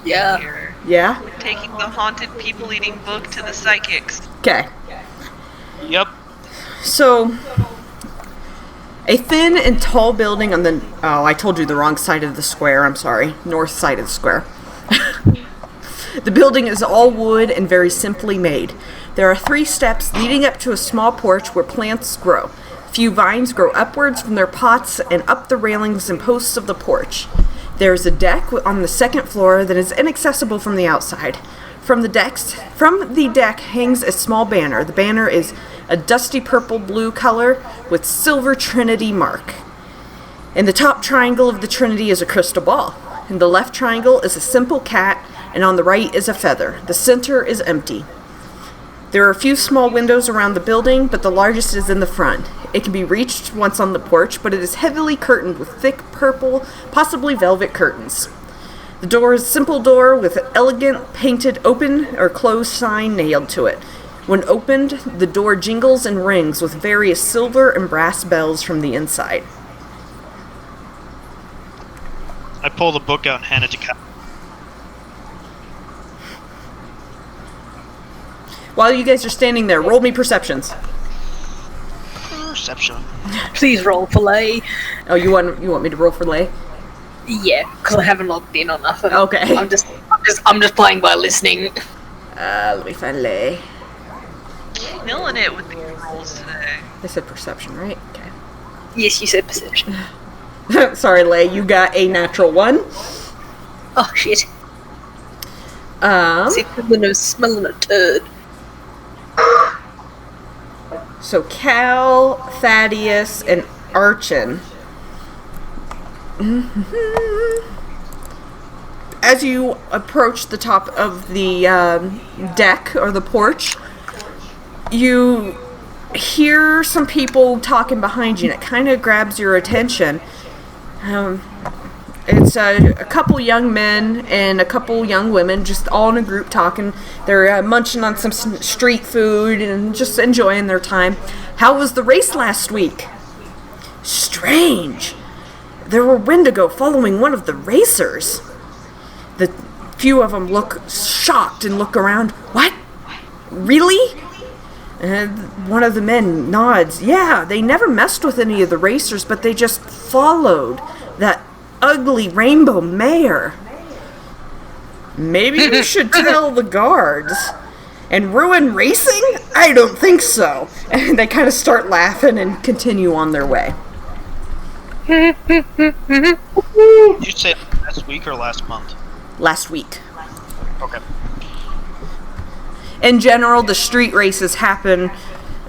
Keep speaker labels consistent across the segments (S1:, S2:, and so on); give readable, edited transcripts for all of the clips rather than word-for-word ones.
S1: Yeah.
S2: Here.
S3: Yeah?
S2: We're taking the haunted people-eating book to the psychics.
S3: Okay.
S4: Yep.
S3: So, a thin and tall building on the... Oh, I told you the wrong side of the square. I'm sorry. North side of the square. The building is all wood and very simply made. There are 3 steps leading up to a small porch where plants grow. Few vines grow upwards from their pots and up the railings and posts of the porch. There is a deck on the 2nd floor that is inaccessible from the outside. From the deck hangs a small banner. The banner is a dusty purple-blue color with silver Trinity mark. In the top triangle of the Trinity is a crystal ball. In the left triangle is a simple cat, and on the right is a feather. The center is empty. There are a few small windows around the building, but the largest is in the front. It can be reached once on the porch, but it is heavily curtained with thick purple, possibly velvet curtains. The door is a simple door with an elegant painted open or closed sign nailed to it. When opened, the door jingles and rings with various silver and brass bells from the inside.
S4: I pull the book out and hand it to Cal.
S3: While you guys are standing there, roll me perceptions.
S4: Perception.
S1: Please roll for lay.
S3: Oh, you want me to roll for lay?
S1: Yeah, because I haven't logged in or nothing.
S3: Okay.
S1: I'm just playing by listening.
S3: Let me find lay.
S2: Killing it with the rolls today.
S3: I said perception, right? Okay.
S1: Yes, you said perception.
S3: Sorry, Lay, you got a natural 1.
S1: Oh shit. See, smelling a turd.
S3: So Cal, Thaddeus, and Archon. As you approach the top of the deck or the porch, you hear some people talking behind you, and it kind of grabs your attention. It's a couple young men and a couple young women, just all in a group talking. They're munching on some street food and just enjoying their time. How was the race last week? Strange. There were Wendigo following one of the racers. The few of them look shocked and look around. What? Really? And one of the men nods. Yeah, they never messed with any of the racers, but they just followed that ugly rainbow mare. Maybe you should tell the guards. And ruin racing? I don't think so. And they kind of start laughing and continue on their way.
S4: Did you say last week or last month?
S3: Last week.
S4: Okay.
S3: In general, the street races happen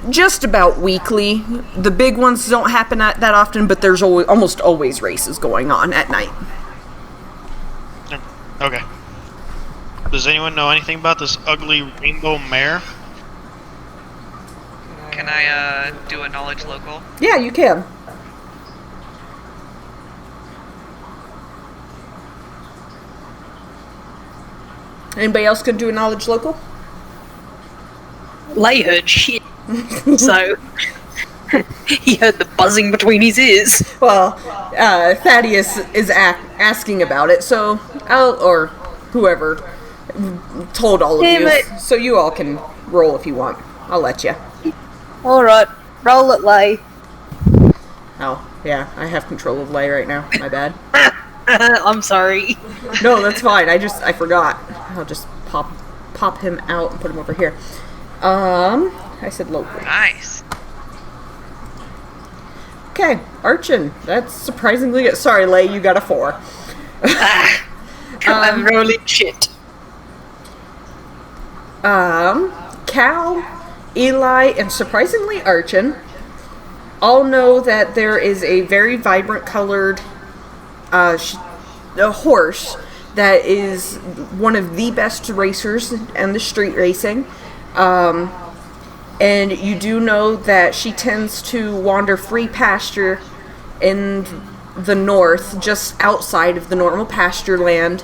S3: just about weekly. The big ones don't happen that often, but there's almost always races going on at night.
S4: Okay. Does anyone know anything about this ugly rainbow mare?
S2: Can I do a knowledge local?
S3: Yeah, you can. Anybody else can do a knowledge local?
S1: Lay heard shit. So he heard the buzzing between his ears.
S3: Well, Thaddeus is asking about it, so or whoever told all of you. So you all can roll if you want. I'll let you.
S1: Alright, roll it, Lay.
S3: Oh, yeah, I have control of Lay right now. My bad.
S1: I'm sorry.
S3: No, that's fine. I forgot. I'll just pop him out and put him over here. I said local.
S2: Nice.
S3: Okay, Archon. That's surprisingly good. Sorry, Lay, you got a 4.
S1: I'm rolling shit.
S3: Cal, Eli, and surprisingly Archon all know that there is a very vibrant colored a horse that is one of the best racers in the street racing. And you do know that she tends to wander free pasture in the north, just outside of the normal pasture land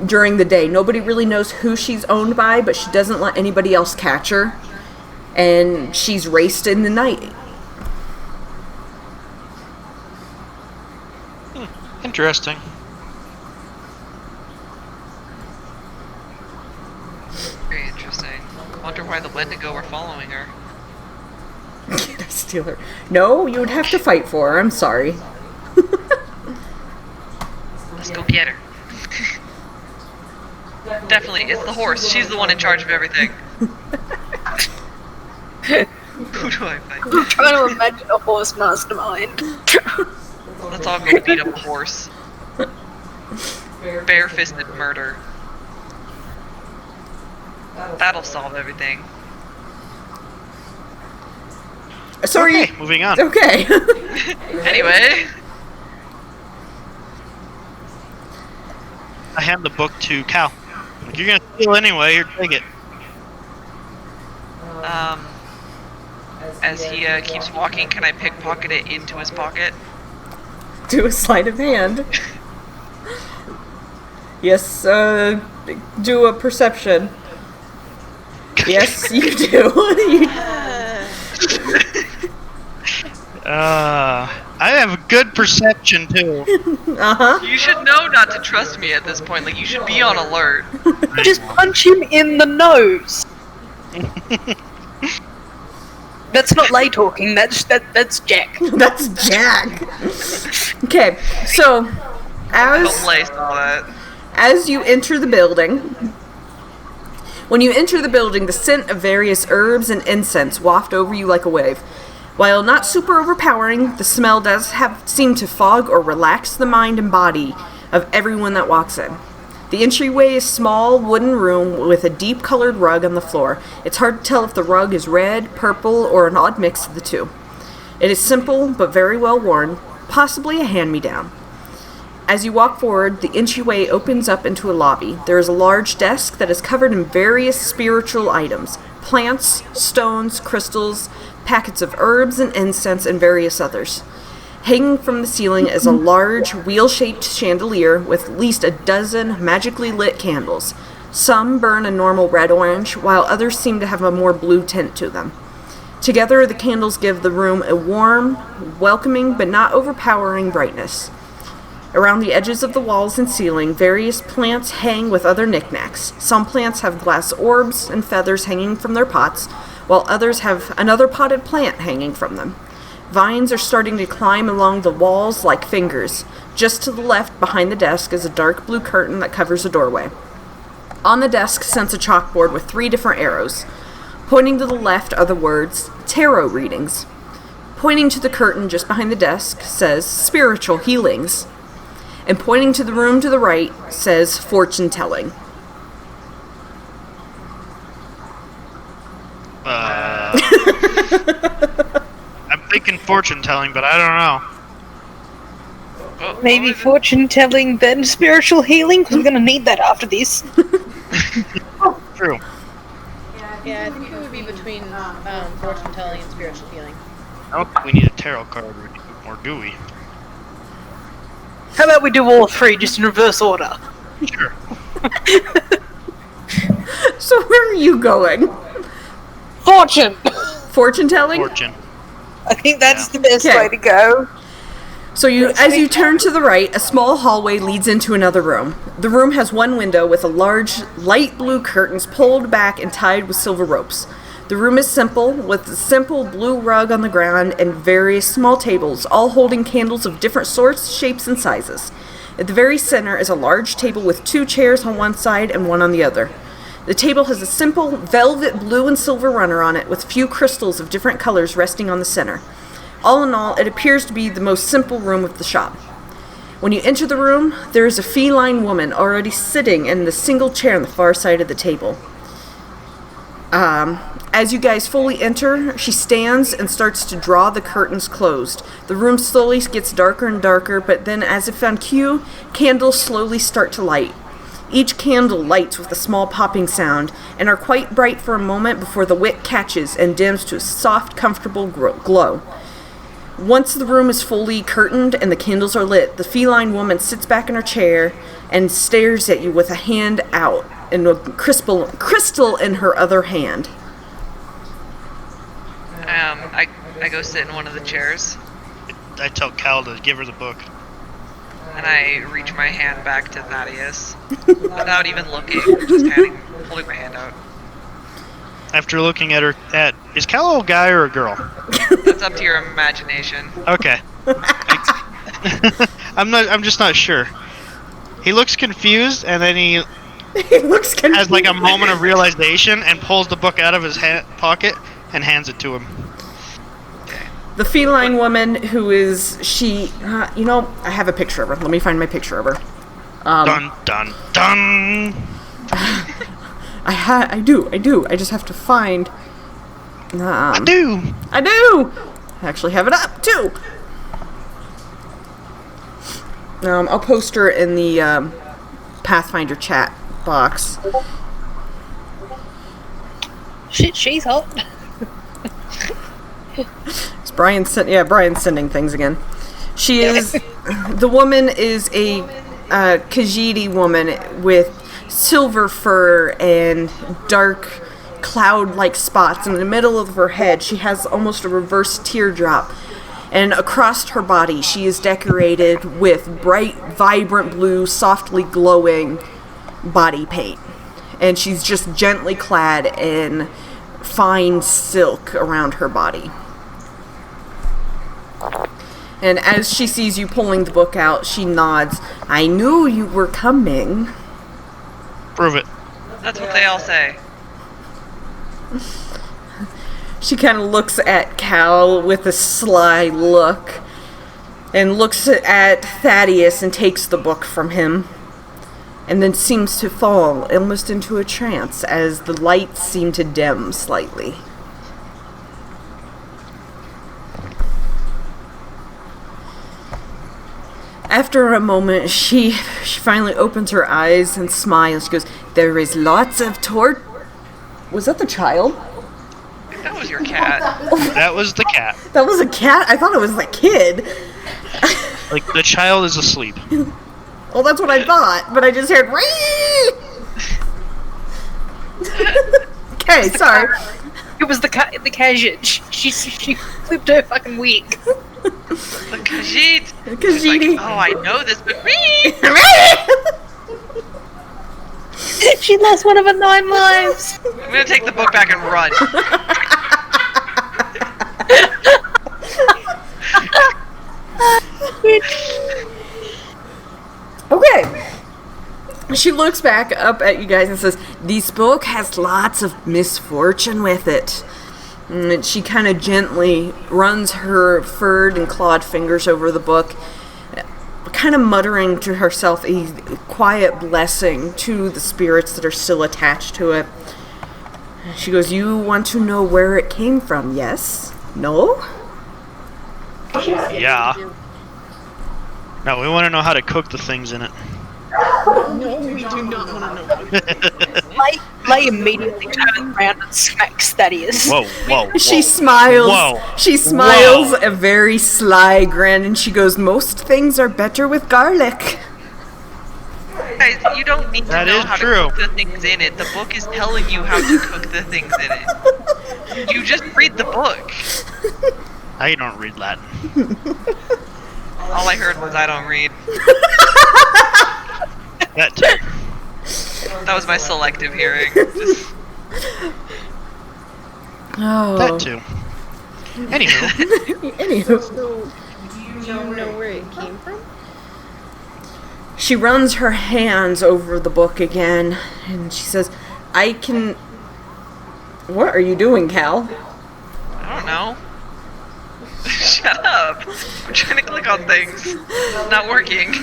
S3: during the day. Nobody really knows who she's owned by, but she doesn't let anybody else catch her. And she's raced in the night.
S4: Interesting.
S2: Wonder why the Wendigo were following her.
S3: Can I steal her? No, you would have to fight for her. I'm sorry.
S2: Let's go get her. Definitely, it's the horse. She's the one in charge of everything. Who do I fight?
S1: I'm trying to imagine a horse mastermind.
S2: Let's all go beat up a horse. Bare-fisted murder. That'll solve everything.
S3: Sorry.
S4: Okay, moving on.
S3: Okay.
S2: Anyway,
S4: I hand the book to Cal. Like, you're gonna steal anyway, here, take it.
S2: as he keeps walking, can I pickpocket it into his pocket?
S3: Do a sleight of hand. Yes, do a perception. Yes, you do.
S4: I have good perception too.
S3: Uh-huh.
S2: You should know not to trust me at this point. Like, you should be on alert.
S1: Just punch him in the nose. That's not lay talking. That's Jack.
S3: That's Jack. Okay, so
S2: Don't lay saw that.
S3: as you enter the building, when you enter the building, the scent of various herbs and incense waft over you like a wave. While not super overpowering, the smell does seem to fog or relax the mind and body of everyone that walks in. The entryway is a small wooden room with a deep colored rug on the floor. It's hard to tell if the rug is red, purple, or an odd mix of the two. It is simple but very well worn, possibly a hand-me-down. As you walk forward, the entryway opens up into a lobby. There is a large desk that is covered in various spiritual items: plants, stones, crystals, packets of herbs and incense, and various others. Hanging from the ceiling is a large, wheel-shaped chandelier with at least a dozen magically lit candles. Some burn a normal red-orange, while others seem to have a more blue tint to them. Together, the candles give the room a warm, welcoming, but not overpowering brightness. Around the edges of the walls and ceiling, various plants hang with other knickknacks. Some plants have glass orbs and feathers hanging from their pots, while others have another potted plant hanging from them. Vines are starting to climb along the walls like fingers. Just to the left, behind the desk, is a dark blue curtain that covers a doorway. On the desk sits a chalkboard with 3 different arrows. Pointing to the left are the words, tarot readings. Pointing to the curtain just behind the desk says, spiritual healings. And pointing to the room to the right says, fortune telling.
S4: I'm thinking fortune telling, but I don't know.
S1: Maybe fortune telling, then spiritual healing, because we're gonna need that after this.
S4: True.
S5: Yeah, I think it would be between fortune telling and spiritual healing.
S4: I don't think we need a tarot card, or do we?
S1: How about we do all 3 just in reverse order?
S4: Sure.
S3: So where are you going?
S1: Fortune!
S3: Fortune telling?
S4: Fortune.
S1: I think that's
S4: Yeah.
S1: the best
S3: Okay.
S1: way to go.
S3: So as you turn to the right, a small hallway leads into another room. The room has one window with a large light blue curtains pulled back and tied with silver ropes. The room is simple, with a simple blue rug on the ground and various small tables, all holding candles of different sorts, shapes, and sizes. At the very center is a large table with 2 chairs on one side and one on the other. The table has a simple velvet blue and silver runner on it with few crystals of different colors resting on the center. All in all, it appears to be the most simple room of the shop. When you enter the room, there is a feline woman already sitting in the single chair on the far side of the table. As you guys fully enter, she stands and starts to draw the curtains closed. The room slowly gets darker and darker, but then, as if on cue, candles slowly start to light. Each candle lights with a small popping sound, and are quite bright for a moment before the wick catches and dims to a soft, comfortable glow. Once the room is fully curtained and the candles are lit, the feline woman sits back in her chair and stares at you with a hand out and a crystal in her other hand.
S2: I go sit in one of the chairs,
S4: I tell Cal to give her the book.
S2: and I reach my hand back to Thaddeus, without even looking, just holding my hand out.
S4: after looking at her, is Cal a guy or a girl?
S2: That's up to your imagination.
S4: Okay. I'm just not sure. He looks confused, and then he
S3: He looks confused.
S4: has like a moment of realization and pulls the book out of his pocket and hands it to him.
S3: The feline woman who is I have a picture of her. Let me find my picture of her.
S4: Dun dun dun.
S3: I do. I just have to find.
S4: I do.
S3: I actually have it up too. I'll post her in the Pathfinder chat box.
S1: Shit, she's hot.
S3: It's Brian's sending things again. She is the woman is a Khajiit woman with silver fur and dark cloud-like spots. In the middle of her head, she has almost a reverse teardrop. And across her body, she is decorated with bright, vibrant blue, softly glowing body paint. And she's just gently clad in fine silk around her body. And as she sees you pulling the book out, she nods. I knew you were coming.
S4: Prove it.
S2: That's what they all say.
S3: She kind of looks at Cal with a sly look and looks at Thaddeus and takes the book from him and then seems to fall almost into a trance as the lights seem to dim slightly. After a moment, she finally opens her eyes and smiles. She goes, there is lots of Was that the child?
S2: That was your cat.
S4: That was the cat.
S3: That was a cat? I thought it was the kid.
S4: Like, the child is asleep.
S3: Well, that's what I thought, but I just heard Okay, sorry.
S1: It was the Khajiit. She flipped her fucking wig.
S2: The Khajiit. She's
S3: Khajiit.
S2: like, oh, I know this, but
S1: She lost one of her 9 lives.
S2: I'm gonna take the book back and run.
S3: Okay. She looks back up at you guys and says, this book has lots of misfortune with it. And she kind of gently runs her furred and clawed fingers over the book, kind of muttering to herself a quiet blessing to the spirits that are still attached to it. She goes, you want to know where it came from, yes? No?
S4: Yeah. No, we want to know how to cook the things in it.
S5: No, we do not want to know.
S1: Lay immediately turns around and smacks Thaddeus.
S4: Whoa, whoa, whoa.
S3: She smiles.
S4: Whoa.
S3: She smiles a very sly grin, and she goes, most things are better with garlic.
S2: Guys, you don't need to
S4: That
S2: know
S4: is
S2: how
S4: true.
S2: to cook the things in it. The book is telling you how to cook the things in it. You just read the book.
S4: I don't read Latin.
S2: All I heard was I don't read.
S4: That too.
S2: That was my selective hearing. Just,
S3: Oh.
S4: That too. Anywho.
S3: Anywho.
S5: So, do you know where it came from?
S3: She runs her hands over the book again, and she says, I can... What are you doing, Cal?
S2: I don't know. Shut up. I'm trying to click on things. It's not working.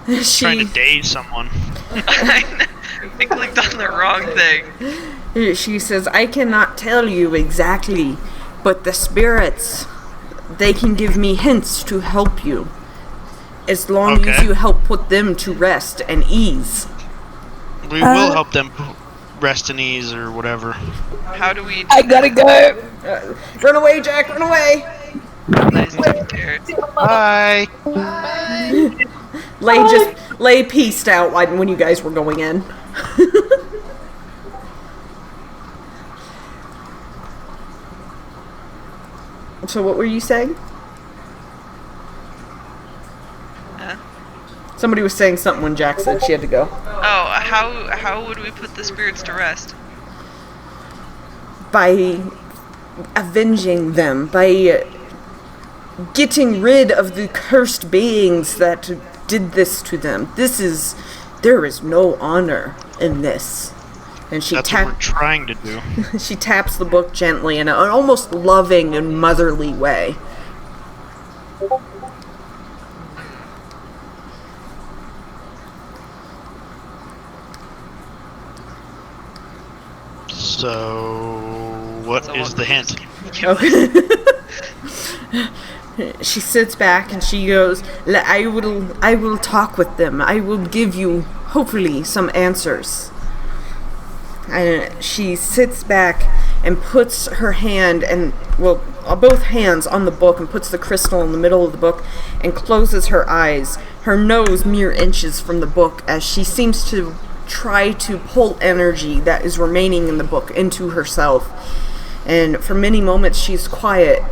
S4: Trying to daze someone.
S2: I clicked on the wrong thing.
S3: She says, I cannot tell you exactly, but the spirits, they can give me hints to help you. As long as
S4: Okay.
S3: you help put them to rest and ease.
S4: We will help them rest and ease or whatever.
S2: How do we do
S1: I gotta go.
S3: Run away, Jack, run away!
S2: that?
S4: Bye.
S3: Lay pieced out when you guys were going in. So what were you saying? Somebody was saying something when Jack said she had to go.
S2: Oh, how would we put the spirits to rest?
S3: by avenging them, by getting rid of the cursed beings that did this to them. There is no honor in this. And
S4: That's what we're trying to do.
S3: she taps the book gently in an almost loving and motherly way.
S4: So, what is the hint?
S3: Okay. She sits back and she goes, I will talk with them. I will give you, hopefully, some answers. And she sits back and puts her hand both hands on the book and puts the crystal in the middle of the book and closes her eyes, her nose mere inches from the book, as she seems to try to pull energy that is remaining in the book into herself. And for many moments she's quiet,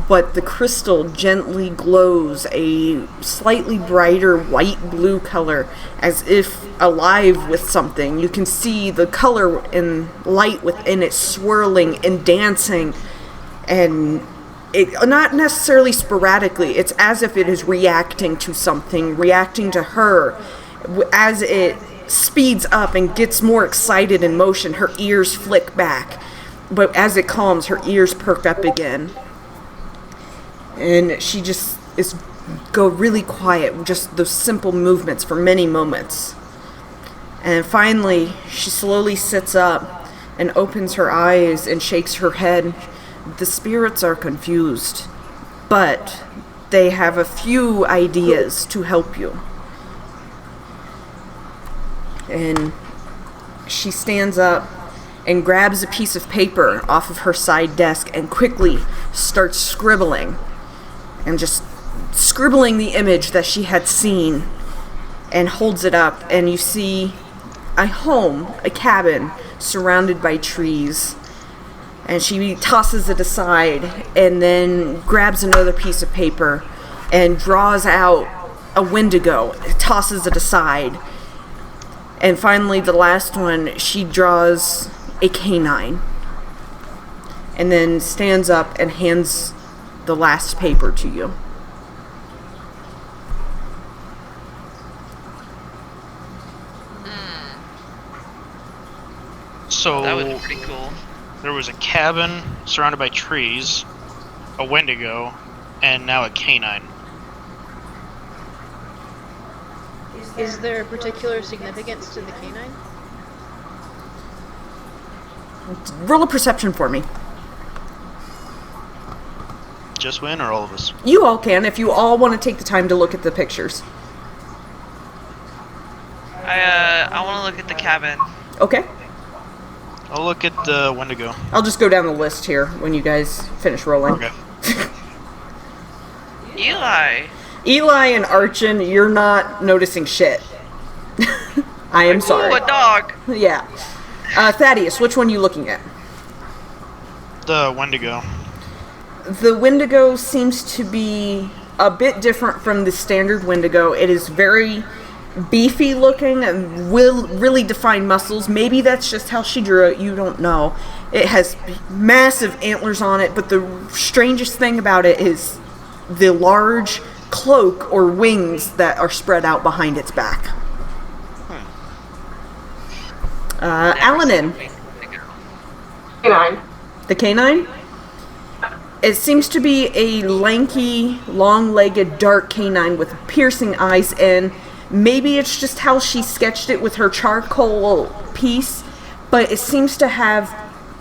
S3: but the crystal gently glows a slightly brighter white-blue color, as if alive with something. You can see the color and light within it swirling and dancing, and it not necessarily sporadically. It's as if it is reacting to something, reacting to her. As it speeds up and gets more excited in motion, her ears flick back. But as it calms, her ears perk up again. And she just go really quiet, just those simple movements for many moments. And finally, she slowly sits up and opens her eyes and shakes her head. The spirits are confused, but they have a few ideas to help you. And she stands up and grabs a piece of paper off of her side desk and quickly starts scribbling. And just scribbling the image that she had seen, and holds it up, and you see a home, a cabin, surrounded by trees. And she tosses it aside, and then grabs another piece of paper, and draws out a Wendigo, tosses it aside. And finally, the last one, she draws a canine. And then stands up and hands the last paper to you.
S4: So,
S2: That was pretty cool.
S4: there was a cabin surrounded by trees, a Wendigo, and now a canine.
S5: Is there a particular significance to the canine?
S3: Roll a perception for me.
S4: Just win, or all of us?
S3: You all can, if you all want to take the time to look at the pictures.
S2: I want to look at the cabin.
S3: Okay.
S4: I'll look at the Wendigo.
S3: I'll just go down the list here when you guys finish rolling.
S4: Okay.
S2: Eli.
S3: Eli and Archon, you're not noticing shit. I am sorry.
S2: Ooh, a dog.
S3: Yeah. Thaddeus, which one are you looking at?
S4: The Wendigo.
S3: The Wendigo seems to be a bit different from the standard Wendigo. It is very beefy looking and really defined muscles. Maybe that's just how she drew it. You don't know. It has massive antlers on it, but the strangest thing about it is the large cloak or wings that are spread out behind its back. Alanin.
S1: Canine.
S3: The canine? It seems to be a lanky, long-legged, dark canine with piercing eyes, and maybe it's just how she sketched it with her charcoal piece, but it seems to have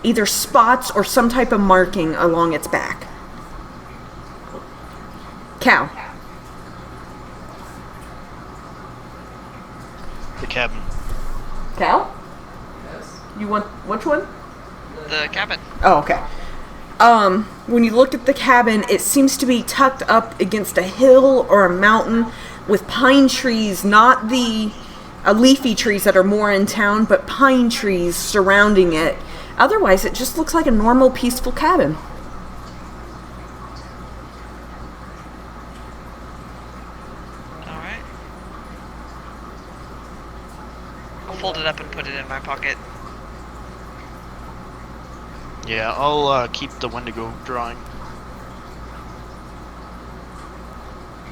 S3: either spots or some type of marking along its back. Cow.
S4: The cabin.
S3: Cow? You want which one?
S2: The cabin.
S3: Oh, okay. When you look at the cabin, it seems to be tucked up against a hill or a mountain with pine trees, not the leafy trees that are more in town, but pine trees surrounding it. Otherwise, it just looks like a normal, peaceful cabin.
S2: Alright. I'll fold it up and put it in my pocket.
S4: Yeah, I'll keep the Wendigo drawing.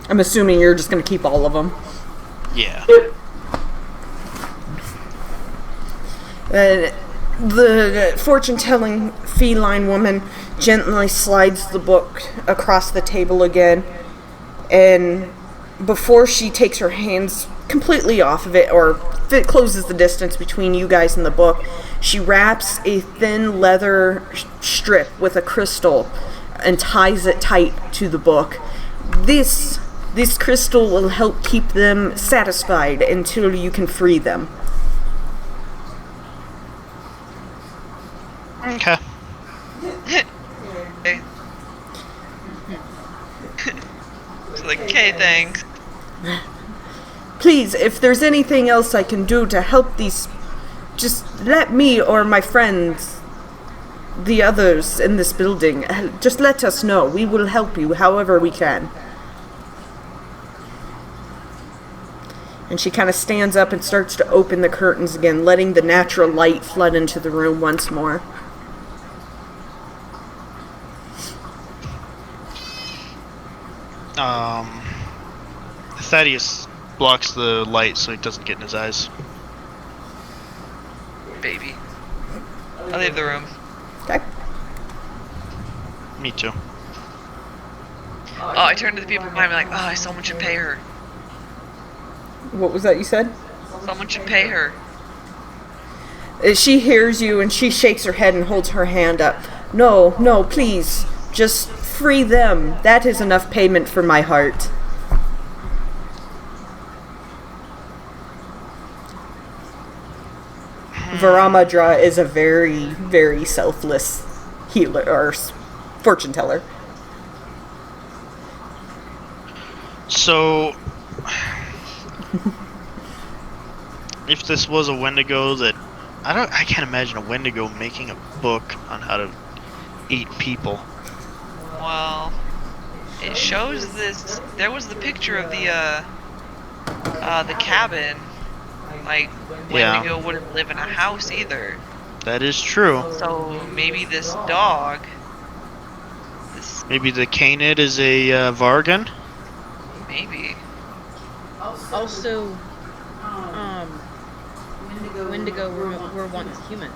S3: I'm assuming you're just gonna keep all of them.
S4: Yeah.
S3: The fortune-telling feline woman gently slides the book across the table again, and before she takes her hands completely off of it, or closes the distance between you guys and the book, she wraps a thin leather strip with a crystal and ties it tight to the book. This crystal will help keep them satisfied until you can free them.
S4: Okay.
S2: Okay. It's like, okay, thanks.
S3: Please, if there's anything else I can do to help these, just let me or my friends, the others in this building, just let us know. We will help you however we can. And she kind of stands up and starts to open the curtains again, letting the natural light flood into the room once more.
S4: Thaddeus blocks the light so it doesn't get in his eyes.
S2: Baby. I'll leave the room.
S3: Okay.
S4: Me too.
S2: Oh, I turn to the people behind me like, oh, someone should pay her.
S3: What was that you said?
S2: Someone should pay her.
S3: She hears you and she shakes her head and holds her hand up. No, no, please. Just free them. That is enough payment for my heart. Varamadra is a very, very selfless healer or fortune teller.
S4: So, if this was a Wendigo that I can't imagine a Wendigo making a book on how to eat people.
S2: Well, it shows this. There was the picture of the cabin. Like, Wendigo wouldn't live in a house either.
S4: That is true.
S2: So maybe this dog.
S4: Maybe the canid is a Vargan.
S2: Maybe.
S5: Also, Wendigo were once human.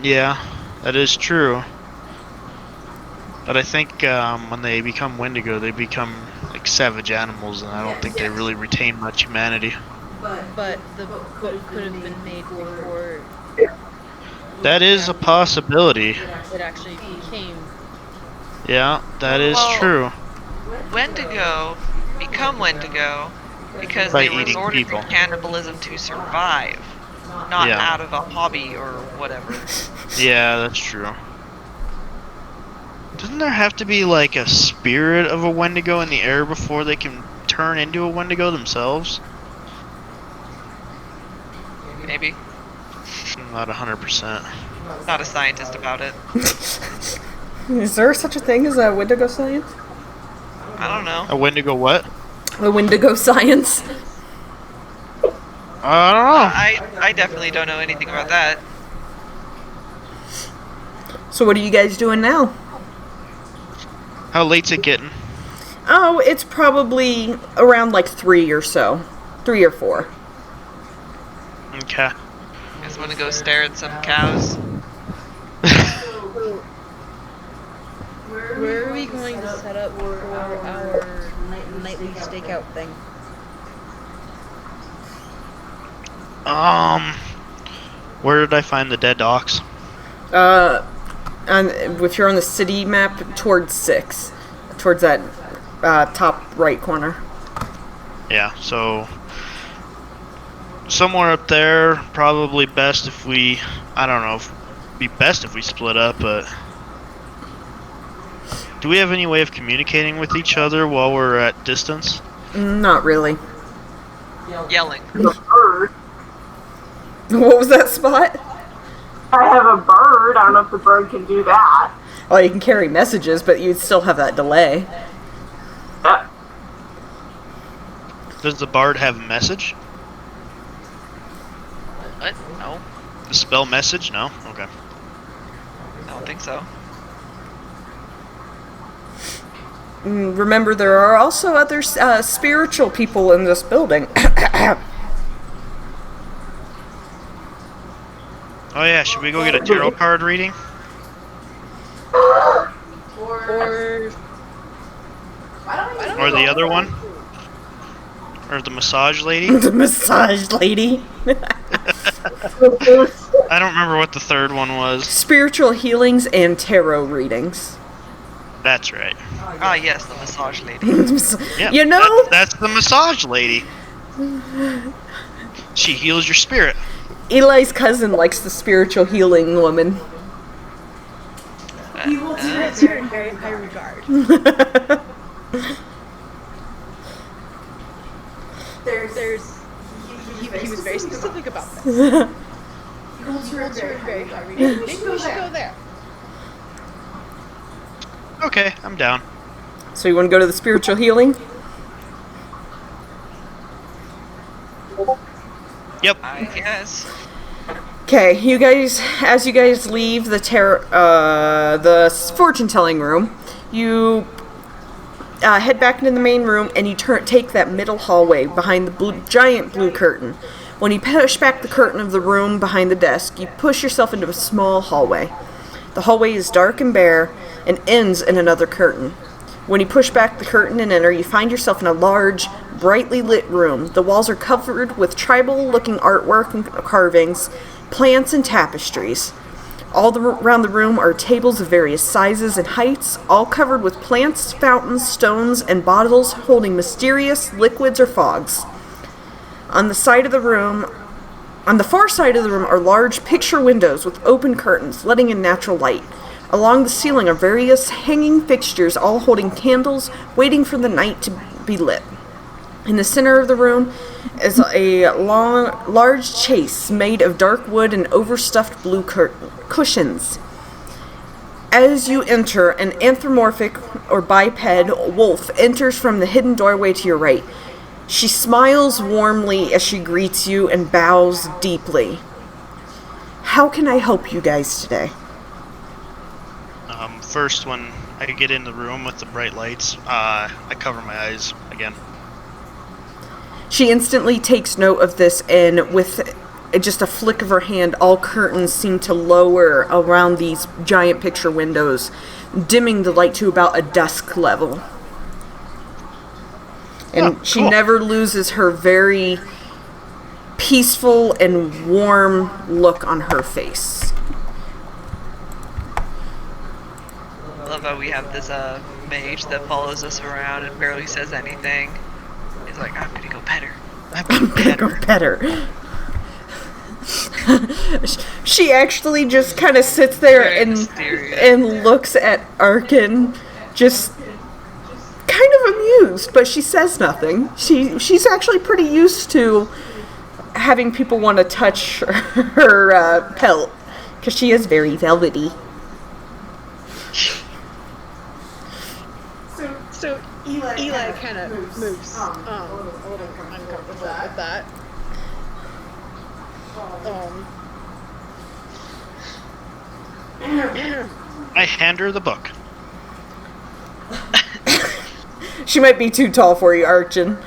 S4: Yeah, that is true. But I think when they become Wendigo, they become like savage animals, and I don't think they really retain much humanity.
S5: But the book could have been made before
S4: That is a possibility.
S5: it actually became.
S4: Yeah, that is
S2: Well,
S4: true.
S2: Wendigo become Wendigo because
S4: By
S2: they
S4: eating
S2: resorted
S4: people.
S2: to cannibalism to survive, not
S4: Yeah.
S2: out of a hobby or whatever.
S4: Yeah, that's true. Doesn't there have to be like a spirit of a Wendigo in the air before they can turn into a Wendigo themselves?
S2: Maybe.
S4: I'm not 100%.
S2: Not a scientist about it.
S3: Is there such a thing as a Wendigo science?
S2: I don't know.
S4: A Wendigo what?
S3: A Wendigo science?
S4: I don't know.
S2: I definitely don't know anything about that.
S3: So what are you guys doing now?
S4: How late's it getting?
S3: Oh, it's probably around like 3 or so. 3 or 4.
S4: Okay.
S2: Just want to go stare at some cows.
S5: Where are we going to set up for our nightly stakeout thing?
S4: Where did I find the dead ox?
S3: And if you're on the city map, towards 6. Towards that top right corner.
S4: Yeah, so somewhere up there, probably best if we, I don't know, it'd be best if we split up, but do we have any way of communicating with each other while we're at distance?
S3: Not really.
S2: Yelling.
S6: A bird.
S3: What was that, Spot?
S6: I have a bird. I don't know if the bird can do that.
S3: Oh, you can carry messages, but you'd still have that delay.
S4: Does the bard have a message?
S2: What? No.
S4: Spell message? No? Okay.
S2: I don't think so.
S3: Remember, there are also other spiritual people in this building.
S4: Oh yeah, should we go get a tarot card reading?
S5: Or
S4: Or the other one? Or the massage lady?
S3: The massage lady.
S4: I don't remember what the third one was.
S3: Spiritual healings and tarot readings.
S4: That's right.
S2: Ah, yes, the massage lady.
S4: Yeah,
S3: You know,
S4: that's the massage lady. She heals your spirit.
S3: Eli's cousin likes the spiritual healing woman.
S5: he holds her in very high regard. He was very specific about this. He holds her in very high regard. Maybe we should go there.
S4: Okay, I'm down.
S3: So you want to go to the spiritual healing?
S4: Yep.
S2: I guess.
S3: Okay, you guys, as you guys leave the the fortune-telling room, you head back into the main room and you take that middle hallway behind the giant blue curtain. When you push back the curtain of the room behind the desk, you push yourself into a small hallway. The hallway is dark and bare and ends in another curtain. When you push back the curtain and enter, you find yourself in a large, brightly lit room. The walls are covered with tribal-looking artwork and carvings, plants and tapestries. All around the room are tables of various sizes and heights, all covered with plants, fountains, stones, and bottles holding mysterious liquids or fogs. On the far side of the room are large picture windows with open curtains, letting in natural light. Along the ceiling are various hanging fixtures, all holding candles, waiting for the night to be lit. In the center of the room is a large chase made of dark wood and overstuffed blue cushions. As you enter, an anthropomorphic or biped wolf enters from the hidden doorway to your right. She smiles warmly as she greets you and bows deeply. How can I help you guys today?
S4: First, when I get in the room with the bright lights, I cover my eyes again.
S3: She instantly takes note of this, and with just a flick of her hand, all curtains seem to lower around these giant picture windows, dimming the light to about a dusk level. And she never loses her very peaceful and warm look on her face.
S2: I love how we have this mage that follows us around and barely says anything. He's like, I'm gonna go pet her.
S3: I'm gonna go pet her. She actually just kind of sits there and looks at Arkin, just kind of amused, but she says nothing. She's actually pretty used to having people want to touch her pelt, because she is very velvety.
S5: So Eli kind of moves a little uncomfortable with that.
S4: I hand her the book.
S3: She might be too tall for you, Arkin.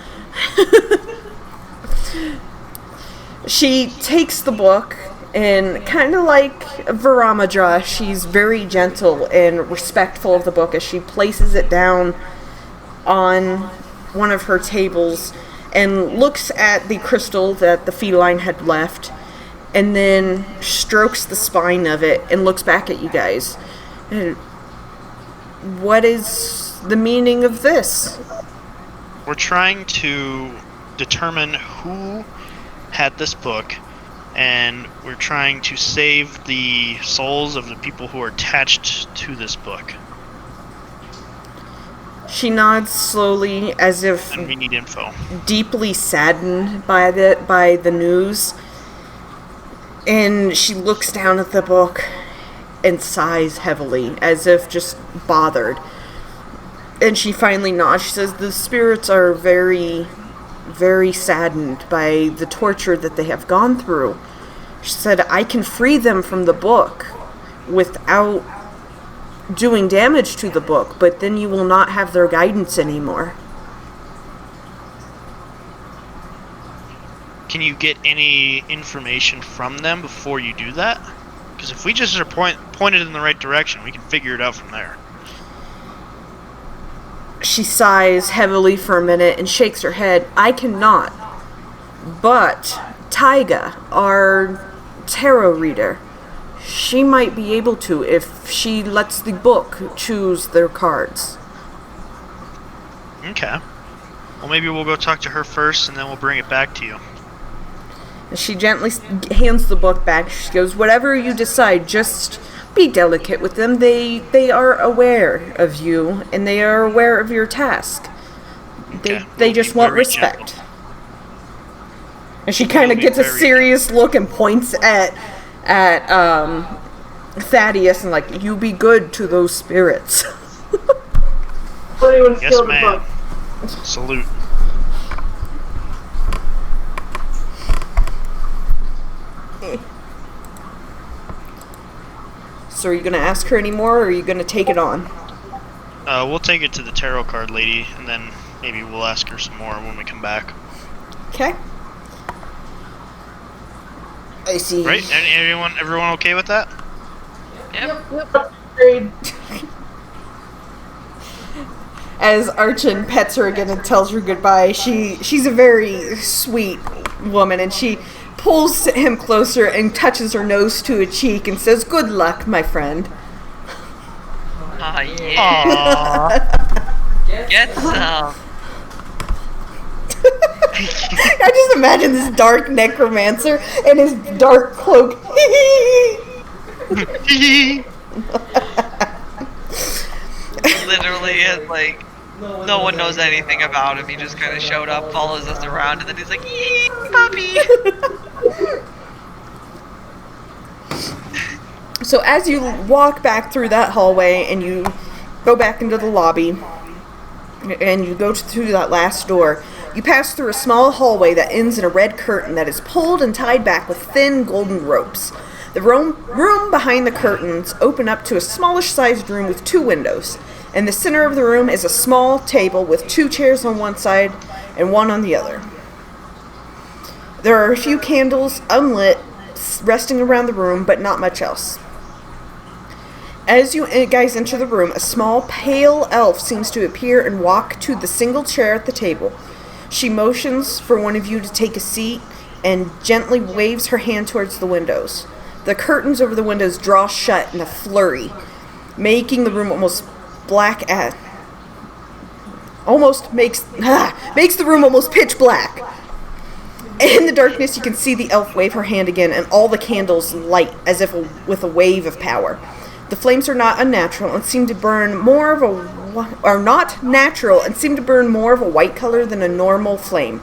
S3: She takes the book, and kind of like Varamaja, she's very gentle and respectful of the book as she places it down on one of her tables and looks at the crystal that the feline had left, and then strokes the spine of it and looks back at you guys. And what is the meaning of this?
S4: We're trying to determine who had this book, and we're trying to save the souls of the people who are attached to this book.
S3: She nods slowly, as if
S4: And we need info.
S3: deeply saddened by the news. And she looks down at the book and sighs heavily, as if just bothered. And she finally nods. She says, the spirits are very, very saddened by the torture that they have gone through. She said, I can free them from the book without doing damage to the book, but then you will not have their guidance anymore.
S4: Can you get any information from them before you do that? Because if we just are pointed in the right direction, we can figure it out from there.
S3: She sighs heavily for a minute and shakes her head. I cannot. But Taiga, our tarot reader, she might be able to if she lets the book choose their cards.
S4: Okay. Well, maybe we'll go talk to her first, and then we'll bring it back to you.
S3: She gently hands the book back. She goes, whatever you decide, just be delicate with them. They are aware of you, and they are aware of your task.
S4: Okay.
S3: They
S4: We'll
S3: just
S4: be
S3: want
S4: very
S3: respect.
S4: gentle.
S3: And she kind of
S4: We'll be
S3: gets a
S4: very
S3: serious look and points at Thaddeus and like, you be good to those spirits.
S6: Anyone
S4: Yes,
S6: steal the
S4: ma'am.
S6: book?
S4: Salute.
S3: So are you going to ask her any more, or are you going to take it on?
S4: We'll take it to the tarot card lady, and then maybe we'll ask her some more when we come back.
S3: Okay. I see.
S4: Right? Everyone okay with that?
S2: Yep.
S6: Agreed.
S3: As Archon pets her again and tells her goodbye, she's a very sweet woman, and she pulls him closer and touches her nose to a cheek and says, good luck, my friend.
S2: Ah, yeah.
S4: Aww.
S2: Get some.
S3: I just imagine this dark necromancer and his dark cloak.
S2: Literally, it's like, no one knows anything about him. He just kind of showed up, follows us around, and then he's like, yee, puppy.
S3: So as you walk back through that hallway and you go back into the lobby and you go through that last door, you pass through a small hallway that ends in a red curtain that is pulled and tied back with thin golden ropes. The room behind the curtains open up to a smallish sized room with 2 windows. In the center of the room is a small table with 2 chairs on one side and one on the other. There are a few candles unlit resting around the room, but not much else. As you guys enter the room, a small pale elf seems to appear and walk to the single chair at the table. She motions for one of you to take a seat and gently waves her hand towards the windows. The curtains over the windows draw shut in a flurry, making the room almost black at... makes the room almost pitch black. In the darkness, you can see the elf wave her hand again, and all the candles light as if with a wave of power. The flames are not unnatural and seem to burn more of a white color than a normal flame.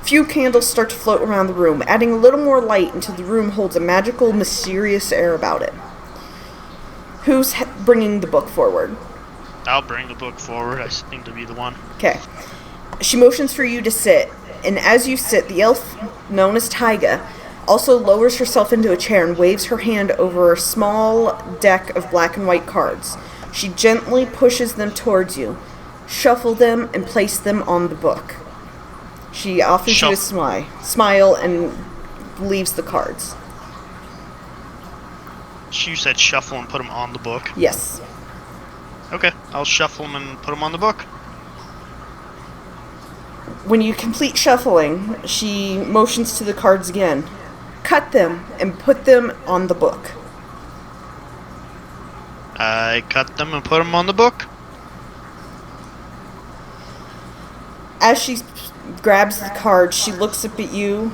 S3: Few candles start to float around the room, adding a little more light until the room holds a magical, mysterious air about it. Who's bringing the book forward?
S4: I'll bring the book forward. I seem to be the one.
S3: Okay. She motions for you to sit, and as you sit, the elf, known as Taiga, also lowers herself into a chair and waves her hand over a small deck of black and white cards. She gently pushes them towards you, shuffle them, and place them on the book. She offers you a smile and leaves the cards.
S4: You said shuffle and put them on the book.
S3: Yes.
S4: Okay, I'll shuffle them and put them on the book.
S3: When you complete shuffling, she motions to the cards again. Cut them and put them on the book.
S4: I cut them and put them on the book.
S3: As she grabs the cards, she looks up at you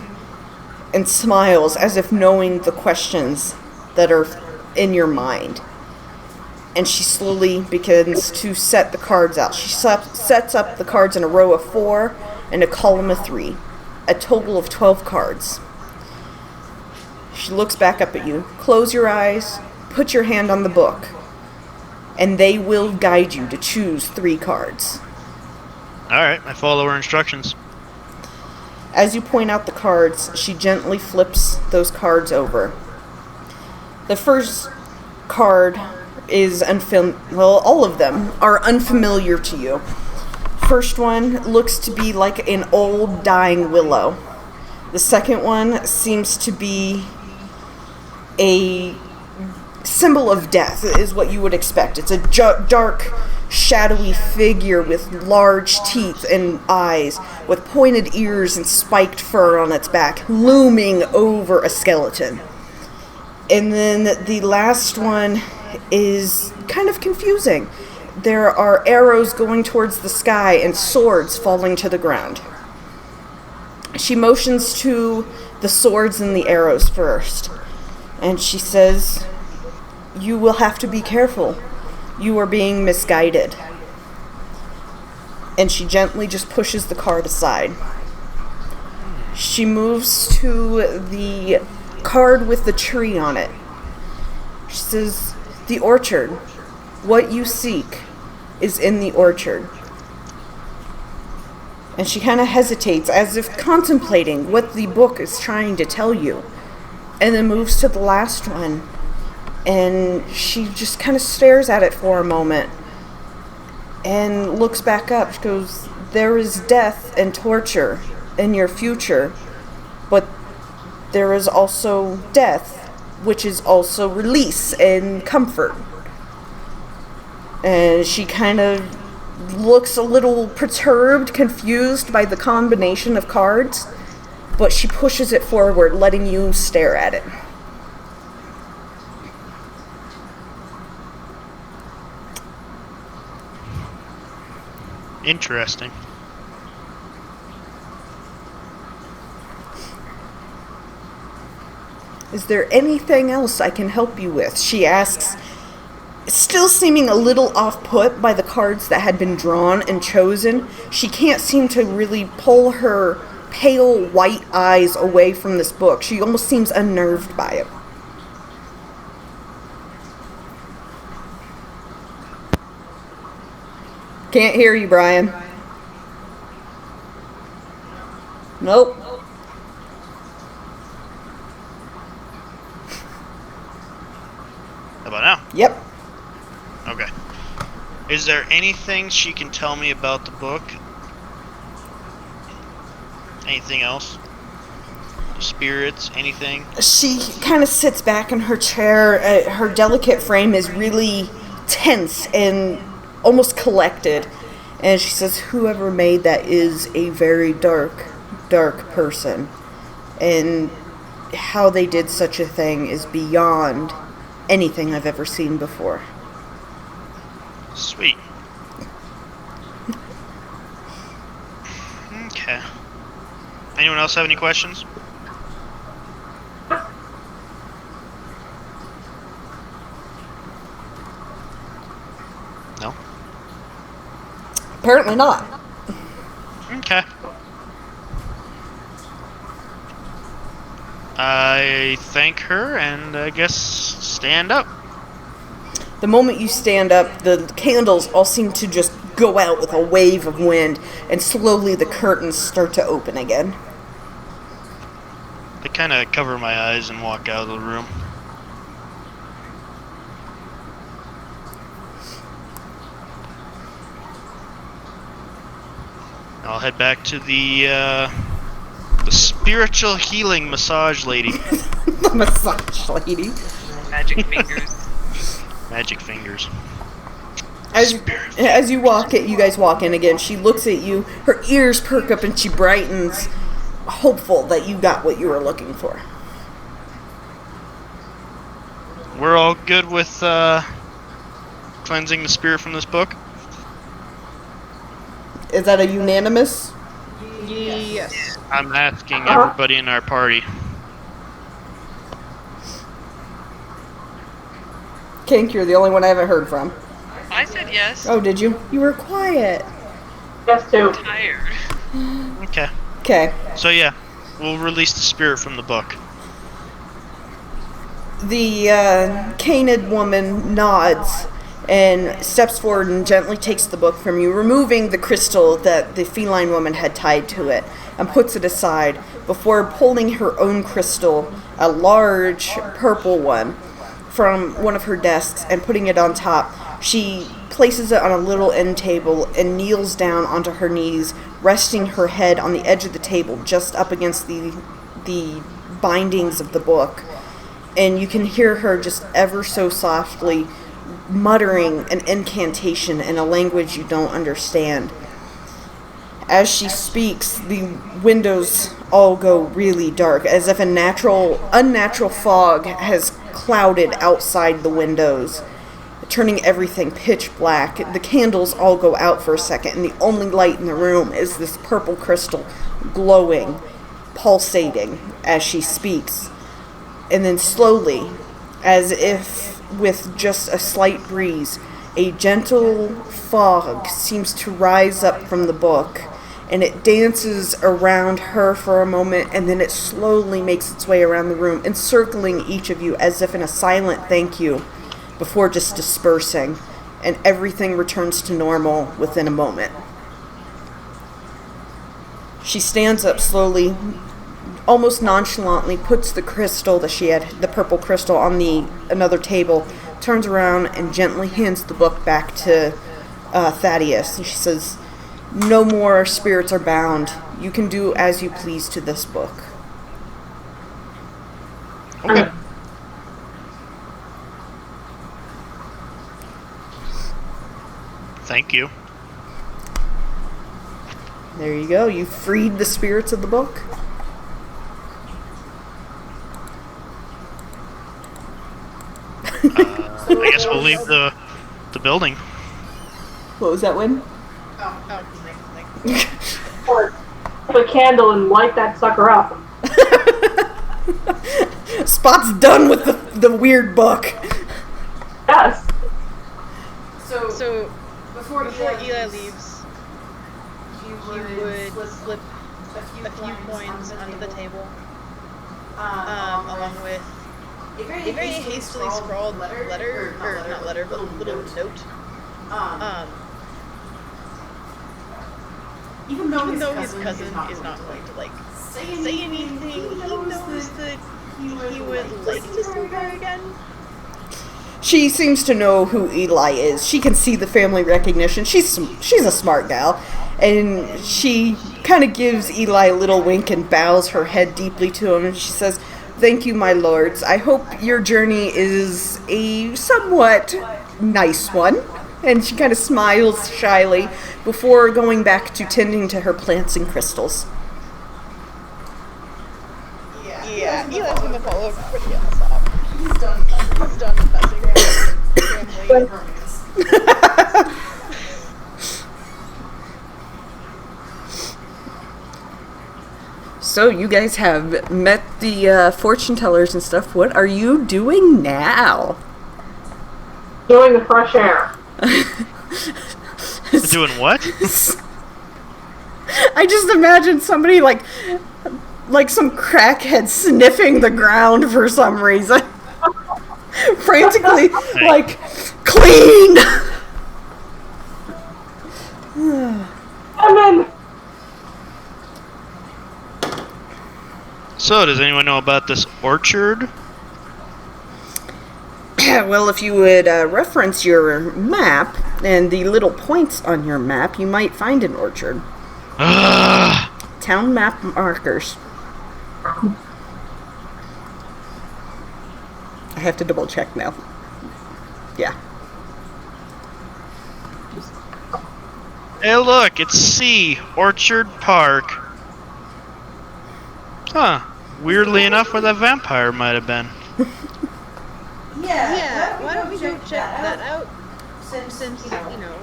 S3: and smiles as if knowing the questions that are in your mind. And she slowly begins to set the cards out. She sets up the cards in a row of 4 and a column of 3. A total of 12 cards. She looks back up at you. Close your eyes, put your hand on the book, and they will guide you to choose 3 cards.
S4: Alright, I follow her instructions.
S3: As you point out the cards, she gently flips those cards over. The first card is all of them are unfamiliar to you. First one looks to be like an old dying willow. The second one seems to be a symbol of death, is what you would expect. It's a dark, shadowy figure with large teeth and eyes, with pointed ears and spiked fur on its back, looming over a skeleton. And then the last one is kind of confusing. There are arrows going towards the sky and swords falling to the ground. She motions to the swords and the arrows first, and she says, "You will have to be careful. You are being misguided." And she gently just pushes the card aside. She moves to the card with the tree on it. She says, "The orchard. What you seek is in the orchard." And she kind of hesitates, as if contemplating what the book is trying to tell you. And then moves to the last one. And she just kind of stares at it for a moment. And looks back up. She goes, "There is death and torture in your future. But there is also death, which is also release and comfort." And she kind of looks a little perturbed, confused by the combination of cards, but she pushes it forward, letting you stare at it.
S4: Interesting.
S3: "Is there anything else I can help you with?" she asks, still seeming a little off-put by the cards that had been drawn and chosen. She can't seem to really pull her pale white eyes away from this book. She almost seems unnerved by it. Can't hear you, Brian. Nope.
S4: How about now?
S3: Yep.
S4: Okay. Is there anything she can tell me about the book? Anything else? Spirits? Anything?
S3: She kind of sits back in her chair. Her delicate frame is really tense and almost collected. And she says, "Whoever made that is a very dark, dark person. And how they did such a thing is beyond anything I've ever seen before."
S4: Sweet. Okay. Anyone else have any questions? No?
S3: Apparently not.
S4: Okay. I thank her and I guess stand up.
S3: The moment you stand up, the candles all seem to just go out with a wave of wind, and slowly the curtains start to open again.
S4: I kind of cover my eyes and walk out of the room. I'll head back to the spiritual healing massage lady.
S3: The massage lady.
S2: Magic fingers.
S4: Magic fingers.
S3: As you you guys walk in again, she looks at you, her ears perk up and she brightens, hopeful that you got what you were looking for.
S4: We're all good with cleansing the spirit from this book?
S3: Is that a unanimous?
S5: Yes.
S4: I'm asking everybody in our party.
S3: Kink, you're the only one I haven't heard from.
S2: I said yes.
S3: Oh, did you? You were quiet.
S6: Yes, too.
S2: Tired.
S4: Okay.
S3: Okay.
S4: So yeah, we'll release the spirit from the book.
S3: The canid woman nods and steps forward and gently takes the book from you, removing the crystal that the feline woman had tied to it. and puts it aside before pulling her own crystal, a large purple one, from one of her desks and putting it on top. She places it on a little end table and kneels down onto her knees, resting her head on the edge of the table just up against the bindings of the book. And you can hear her just ever so softly muttering an incantation in a language you don't understand. As she speaks, the windows all go really dark, as if a unnatural fog has clouded outside the windows, turning everything pitch black. The candles all go out for a second, and the only light in the room is this purple crystal glowing, pulsating as she speaks. And then slowly, as if with just a slight breeze, a gentle fog seems to rise up from the book, and it dances around her for a moment, and then it slowly makes its way around the room, encircling each of you as if in a silent thank you, before just dispersing, and everything returns to normal within a moment. She stands up slowly, almost nonchalantly, puts the crystal that she had, the purple crystal, on another table, turns around and gently hands the book back to Thaddeus. And she says, "No more spirits are bound. You can do as you please to this book."
S4: Okay. Thank you.
S3: There you go. You freed the spirits of the book.
S4: I guess we'll leave the building.
S3: What was that, Win?
S6: Or put a candle and light that sucker up.
S3: Spot's done with the weird book.
S6: Yes.
S5: So before Eli leaves, he would slip a few coins under the table, along with a very hastily scrawled letter, or not letter, but little note. Even though his cousin is not going to say anything, he knows that he would like to see her again.
S3: She seems to know who Eli is. She can see the family recognition. She's a smart gal. And she kind of gives Eli a little wink and bows her head deeply to him. And she says, "Thank you, my lords. I hope your journey is a somewhat nice one." And she kind of smiles shyly before going back to tending to her plants and crystals.
S5: Yeah, Eli's gonna follow pretty on the stop. He's done messing with family.
S3: So you guys have met the fortune tellers and stuff. What are you doing now?
S6: Doing the fresh air.
S4: Doing what?
S3: I just imagine somebody like some crackhead sniffing the ground for some reason. Frantically, like, clean!
S6: And then
S4: So, does anyone know about this orchard?
S3: Well, if you would reference your map and the little points on your map, you might find an orchard. Town map markers. I have to double check now. Yeah.
S4: Hey, look, it's C, Orchard Park. Huh. Weirdly enough, where that vampire might have been.
S5: Yeah, why don't we go check that out? Since you know,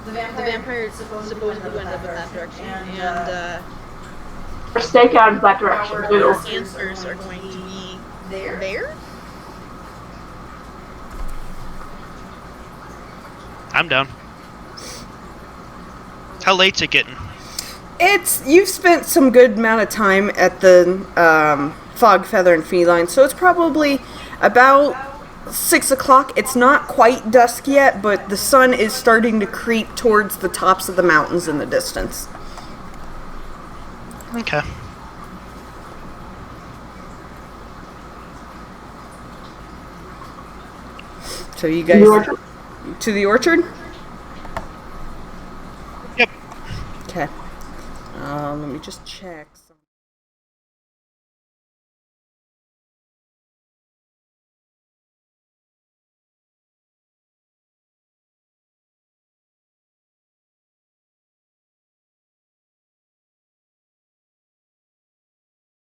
S5: the vampire supposedly went up in that direction, and
S6: or stake out in that direction too.
S5: our answers are going to be there.
S4: I'm down. How late's it getting?
S3: You've spent some good amount of time at the Fog, Feather, and Feline, so it's probably about 6 o'clock. It's not quite dusk yet, but the sun is starting to creep towards the tops of the mountains in the distance.
S4: Okay.
S3: So you
S6: The
S3: guys
S6: orchard?
S3: to the orchard?
S4: Yep.
S3: Okay. Let me just check.